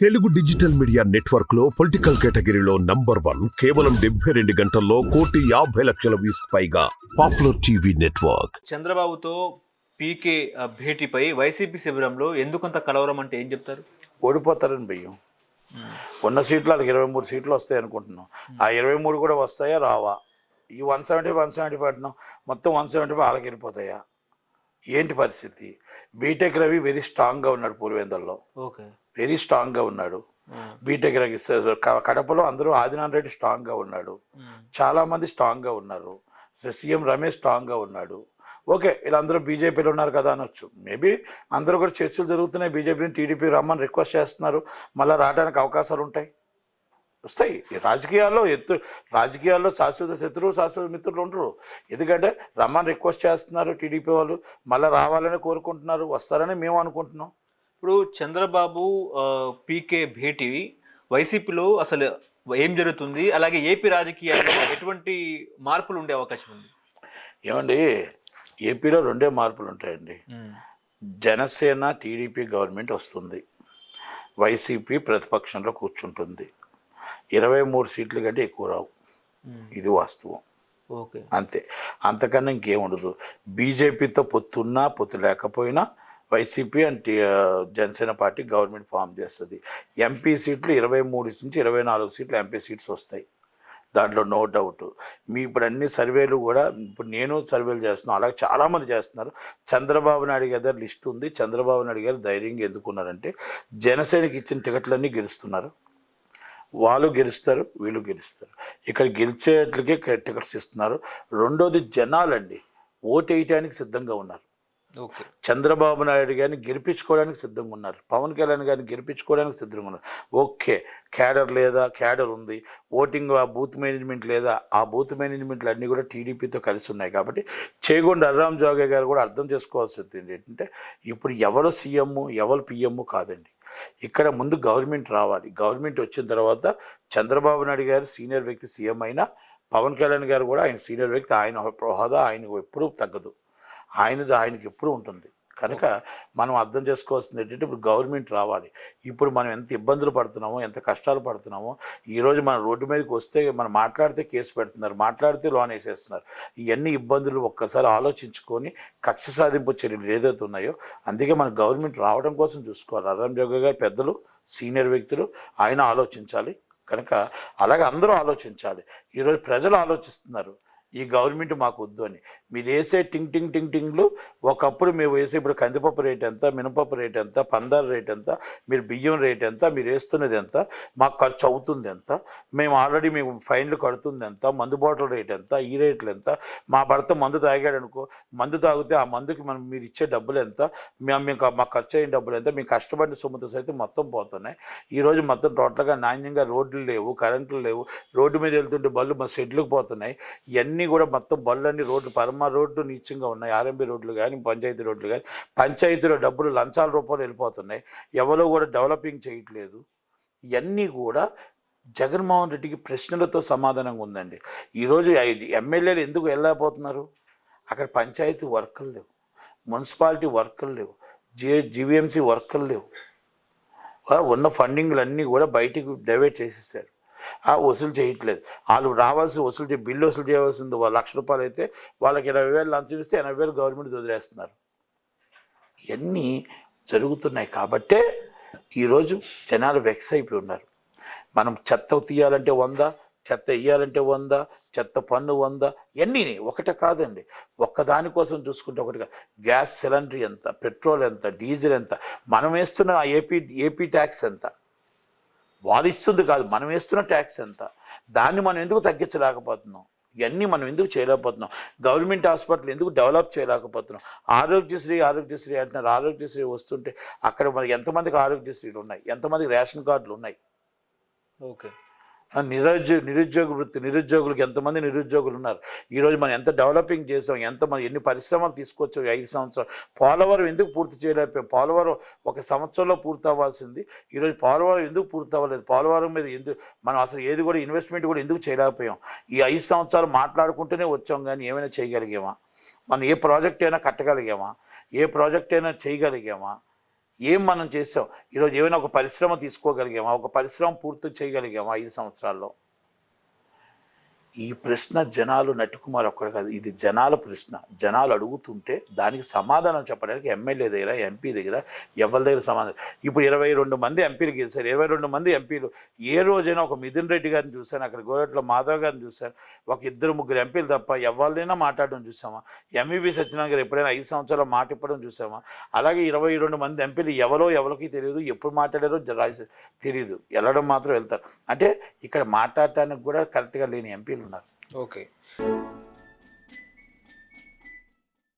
Telugu digital media network లో political కేటగిరీలో number 1 కేవలం 72 గంటల్లో 1,50,00,000 వ్యూస్ పైగా పాపులర్ టీవీ నెట్వర్క్. చంద్రబాబుతో పీకే భేటీపై వైసీపీ శిబిరంలో ఎందుకంత కలవరం అంటే ఏం చెప్తారు? ఓడిపోతారని భయం. ఉన్న సీట్లు వాళ్ళకి 23 సీట్లు వస్తాయి అనుకుంటున్నాం. ఆ 23 కూడా వస్తాయా రావా? ఈ 170 అంటున్నాం, మొత్తం 175 వాళ్ళకి వెళ్ళిపోతాయా? ఏంటి పరిస్థితి? బీటెక్ రవి వెరీ స్ట్రాంగ్గా ఉన్నాడు పులివెందుల్లో, ఓకే, వెరీ స్ట్రాంగ్గా ఉన్నాడు. బీటెక్ రవి కడపలో అందరూ ఆదినారాయణ రెడ్డి స్ట్రాంగ్గా ఉన్నాడు, చాలామంది స్ట్రాంగ్గా ఉన్నారు. సీఎం రమేష్ స్ట్రాంగ్గా ఉన్నాడు. ఓకే, వీళ్ళందరూ బీజేపీలో ఉన్నారు కదా అనొచ్చు. మేబీ అందరూ కూడా చర్చలు జరుగుతున్నాయి, బీజేపీని టీడీపీ రమ్మని రిక్వెస్ట్ చేస్తున్నారు. మళ్ళీ రావడానికి అవకాశాలు ఉంటాయి, వస్తాయి. రాజకీయాల్లో శాశ్వత శత్రువు శాశ్వత మిత్రులు ఉండరు. ఎందుకంటే రమ్మని రిక్వెస్ట్ చేస్తున్నారు టీడీపీ వాళ్ళు, మళ్ళీ రావాలని కోరుకుంటున్నారు, వస్తారని మేము అనుకుంటున్నాం. ఇప్పుడు చంద్రబాబు పీకే భేటీ వైసీపీలో అసలు ఏం జరుగుతుంది, అలాగే ఏపీ రాజకీయాల్లో ఎటువంటి మార్పులు ఉండే అవకాశం ఉంది? ఏమండి, ఏపీలో 2 మార్పులు ఉంటాయండి. జనసేన టీడీపీ గవర్నమెంట్ వస్తుంది, వైసీపీ ప్రతిపక్షంలో కూర్చుంటుంది. 23 సీట్లు కంటే ఎక్కువ రావు, ఇది వాస్తవం. ఓకే, అంతే, అంతకన్నా ఇంకేం ఉండదు. బీజేపీతో పొత్తున్నా పొత్తు లేకపోయినా YCP and Janasena party government form చేస్తుంది. ఎంపీ సీట్లు 23 నుంచి 24 సీట్లు ఎంపీ సీట్స్ వస్తాయి, దాంట్లో నో డౌట్. మీ ఇప్పుడు అన్ని సర్వేలు కూడా, ఇప్పుడు నేను సర్వేలు చేస్తున్నాను, అలాగే చాలామంది చేస్తున్నారు. చంద్రబాబు నాయుడు గారి లిస్ట్ ఉంది. చంద్రబాబు నాయుడు గారు ధైర్యంగా ఎందుకున్నారంటే జనసేనకి ఇచ్చిన టికెట్లన్నీ గెలుస్తున్నారు. వాళ్ళు గెలుస్తారు, వీళ్ళు గెలుస్తారు. ఇక్కడ గెలిచేట్లకే టికెట్స్ ఇస్తున్నారు. రెండోది జనాలండి ఓటు వేయటానికి సిద్ధంగా ఉన్నారు. ఓకే, చంద్రబాబు నాయుడు గారిని గెలిపించుకోవడానికి సిద్ధంగా ఉన్నారు, పవన్ కళ్యాణ్ గారిని గెలిపించుకోవడానికి సిద్ధంగా ఉన్నారు. ఓకే, క్యాడర్ లేదా? క్యాడర్ ఉంది. ఓటింగ్ ఆ బూత్ మేనేజ్మెంట్ లేదా? ఆ బూత్ మేనేజ్మెంట్లు అన్నీ కూడా టీడీపీతో కలిసి ఉన్నాయి. కాబట్టి చేగొండ అర్రామ్ జోగే గారు కూడా అర్థం చేసుకోవాల్సింది ఏంటంటే, ఇప్పుడు ఎవరు సీఎం ఎవరు పిఎం కాదండి, ఇక్కడ ముందు గవర్నమెంట్ రావాలి. గవర్నమెంట్ వచ్చిన తర్వాత చంద్రబాబు నాయుడు గారు సీనియర్ వ్యక్తి సీఎం అయినా, పవన్ కళ్యాణ్ గారు కూడా ఆయన సీనియర్ వ్యక్తి, ఆయన హోదా ఆయనకు ఎప్పుడూ తగ్గదు, ఆయనకి ఎప్పుడూ ఉంటుంది. కనుక మనం అర్థం చేసుకోవాల్సింది ఏంటంటే, ఇప్పుడు గవర్నమెంట్ రావాలి. ఇప్పుడు మనం ఎంత ఇబ్బందులు పడుతున్నామో, ఎంత కష్టాలు పడుతున్నామో, ఈరోజు మన రోడ్డు మీదకి వస్తే మనం మాట్లాడితే కేసు పెడుతున్నారు, మాట్లాడితే లోన్ వేసేస్తున్నారు. ఇవన్నీ ఇబ్బందులు ఒక్కసారి ఆలోచించుకొని కక్ష సాధింపు చర్యలు ఏదైతే ఉన్నాయో, అందుకే మన గవర్నమెంట్ రావడం కోసం చూసుకోవాలి. అర్రామ్ జోగే గారు పెద్దలు, సీనియర్ వ్యక్తులు, ఆయన ఆలోచించాలి. కనుక అలాగే అందరూ ఆలోచించాలి. ఈరోజు ప్రజలు ఆలోచిస్తున్నారు, ఈ గవర్నమెంట్ మాకు వద్దు అని. మీరు వేసే టింగ్లు ఒకప్పుడు మేము వేసే, ఇప్పుడు కందిపప్పు రేట్ ఎంత, మినపప్పు రేట్ ఎంత, పందాల రేట్ ఎంత, మీరు బియ్యం రేట్ ఎంత, మీరు వేస్తున్నది ఎంత, మాకు ఖర్చు అవుతుంది ఎంత, మేము ఆల్రెడీ మేము ఫైన్లు కడుతుంది ఎంత, మందు బాటిల్ రేట్ ఎంత, ఈ రేట్లు ఎంత, మా భర్త మందు తాగాడు అనుకో, మందు తాగితే ఆ మందుకి మీరు ఇచ్చే డబ్బులు ఎంత, మాకు ఖర్చు అయిన డబ్బులు ఎంత, మేము కష్టపడిన సొమ్ముతో సైతం మొత్తం పోతున్నాయి. ఈరోజు మొత్తం టోటల్గా నాణ్యంగా రోడ్లు లేవు, కరెంట్లు లేవు, రోడ్డు మీద వెళ్తుంటే బళ్ళు మా షెడ్లకు పోతున్నాయి. ఇవన్నీ కూడా మొత్తం బళ్ళన్నీ రోడ్లు పరమ రోడ్లు నీచంగా ఉన్నాయి. ఆర్ఎంబీ రోడ్లు కానీ, పంచాయతీ రోడ్లు కానీ, పంచాయతీలో డబ్బులు లంచాల రూపంలో వెళ్ళిపోతున్నాయి. ఎవరో కూడా డెవలపింగ్ చేయట్లేదు. ఇవన్నీ కూడా జగన్మోహన్ రెడ్డికి ప్రశ్నలతో సమాధానంగా ఉందండి. ఈరోజు ఎమ్మెల్యేలు ఎందుకు వెళ్ళలేకపోతున్నారు? అక్కడ పంచాయతీ వర్కులు లేవు, మున్సిపాలిటీ వర్కులు లేవు, జీవీఎంసీ వర్కులు లేవు. ఉన్న ఫండింగ్లు అన్నీ కూడా బయటికి డైవర్ట్ చేసేసారు, వసూలు చేయట్లేదు. వాళ్ళు రావాల్సి బిల్లు వసూలు చేయవలసింది ₹1,00,000 అయితే వాళ్ళకి 20,000 లంచం ఇస్తే 80,000 గవర్నమెంట్ వదిలేస్తున్నారు. ఇవన్నీ జరుగుతున్నాయి. కాబట్టే ఈరోజు జనాలు వెక్స్ అయిపోయి ఉన్నారు. మనం చెత్త తీయాలంటే 100, చెత్త వేయాలంటే 100, చెత్త పన్ను 100, ఇవన్నీ ఒకటే కాదండి. ఒక్కదానికోసం చూసుకుంటే ఒకటిగా గ్యాస్ సిలిండర్ ఎంత, పెట్రోల్ ఎంత, డీజిల్ ఎంత, మనం వేస్తున్న ఏపీ ట్యాక్స్ ఎంత, వాళ్ళు ఇస్తుంది కాదు, మనం వేస్తున్న ట్యాక్స్ ఎంత, దాన్ని మనం ఎందుకు తగ్గించలేకపోతున్నాం? ఇవన్నీ మనం ఎందుకు చేయలేకపోతున్నాం? గవర్నమెంట్ హాస్పిటల్ ఎందుకు డెవలప్ చేయలేకపోతున్నాం? ఆరోగ్యశ్రీ అంటున్నారు. ఆరోగ్యశ్రీ వస్తుంటే అక్కడ మనకి ఎంతమందికి ఆరోగ్యశ్రీలు ఉన్నాయి, ఎంతమందికి రేషన్ కార్డులు ఉన్నాయి? ఓకే, నిరుద్యోగులకు ఎంతమంది నిరుద్యోగులు ఉన్నారు? ఈరోజు మనం ఎంత డెవలపింగ్ చేసాం, ఎన్ని పరిశ్రమలు తీసుకొచ్చాం 5 సంవత్సరాలు. పోలవరం ఎందుకు పూర్తి చేయలేకపోయాం? పోలవరం 1 సంవత్సరంలో పూర్తి అవ్వాల్సింది, ఈరోజు పోలవరం ఎందుకు పూర్తి అవ్వలేదు? పోలవరం మీద మనం అసలు ఏది కూడా ఇన్వెస్ట్మెంట్ కూడా ఎందుకు చేయలేకపోయాం? ఈ 5 సంవత్సరాలు మాట్లాడుకుంటూనే వచ్చాం, కానీ ఏమైనా చేయగలిగామా? మనం ఏ ప్రాజెక్ట్ అయినా కట్టగలిగామా? ఏ ప్రాజెక్ట్ అయినా చేయగలిగామా? ఏం మనం చేసాం? ఈరోజు ఏమైనా ఒక పరిశ్రమ తీసుకోగలిగామా? ఒక పరిశ్రమ పూర్తి చేయగలిగామా 5 సంవత్సరాల్లో? ఈ ప్రశ్న జనాలు నట్టుకుమారు ఒక్కడ కాదు, ఇది జనాల ప్రశ్న. జనాలు అడుగుతుంటే దానికి సమాధానం చెప్పడానికి ఎమ్మెల్యే దగ్గర, ఎంపీ దగ్గర, ఎవరి దగ్గర సమాధానం. ఇప్పుడు 22 మంది ఎంపీలు గెలిచారు. 22 మంది ఎంపీలు ఏ రోజైనా ఒక మిథున్ రెడ్డి గారిని చూశాను, అక్కడ గోరట్ల మాధవ్ గారిని చూశాను, ఒక 2-3 ఎంపీలు తప్ప ఎవరినైనా మాట్లాడడం చూసామా? ఎంఈవి సత్యనారాయణ గారు ఎప్పుడైనా 5 సంవత్సరాలు మాట ఇప్పడం చూసామా? అలాగే 22 మంది ఎంపీలు ఎవరికి తెలియదు, ఎప్పుడు మాట్లాడారో తెలియదు, వెళ్ళడం మాత్రం వెళ్తారు. అంటే ఇక్కడ మాట్లాడటానికి కూడా కరెక్ట్గా లేని ఎంపీలు ఉన్నారు. ఓకే.